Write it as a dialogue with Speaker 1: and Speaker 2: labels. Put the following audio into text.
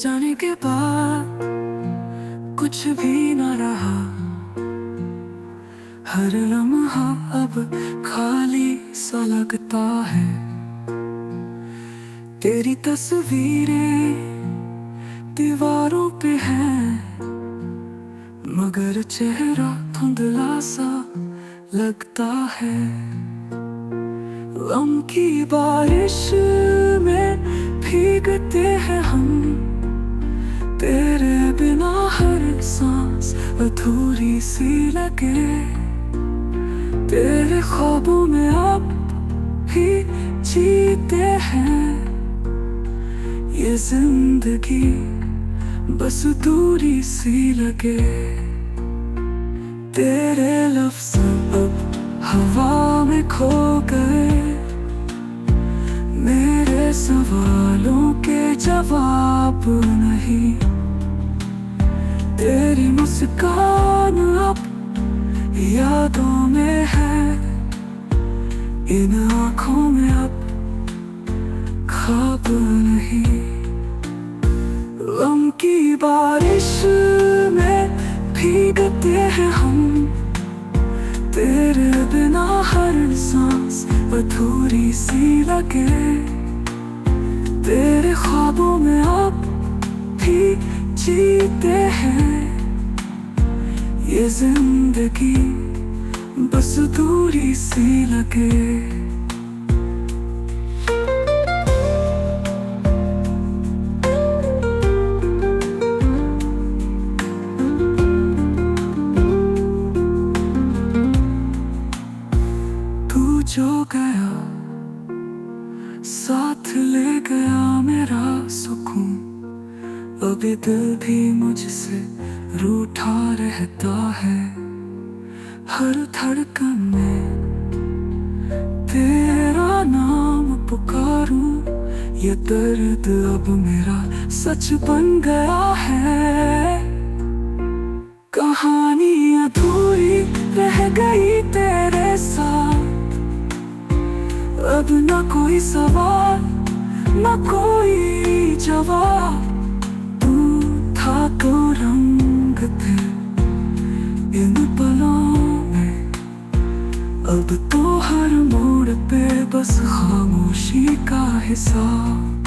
Speaker 1: जाने के बाद कुछ भी न रहा। हर लम्हा अब खाली सा लगता है। तेरी तस्वीरें दीवारों पे हैं, मगर चेहरा धुंधला सा लगता है। गम की बारिश में भीगते हैं हम, तेरे बिना हर सांस अधूरी सी लगे। तेरे ख्वाबों में अब भी जीते हैं, ये जिंदगी बस दूरी सी लगे। तेरे लफ्ज़ अब हवा में खो गए, मेरे सवालों के जवाब नहीं। तेरी मुस्कान अब यादों में है, इन आँखों में अब ख्वाब नहीं। गम की बारिश में भीगते हैं हम, तेरे बिना हर सांस अधूरी सी लगे। तेरे ख्वाबों में अब भी जीते हैं, ये जिंदगी बस दूरी सी लगे। जो गया साथ ले गया मेरा सुकून, अभी दिल भी मुझसे रूठा रहता है। हर धड़कन में तेरा नाम पुकारूं, ये दर्द अब मेरा सच बन गया है। कहानी अधूरी रह गई तेरे साथ, अब न कोई सवाल न कोई जवाब। तू था तो रंग थे इन पलों में, अब तो हर मोड़ पे बस खामोशी का हिसाब।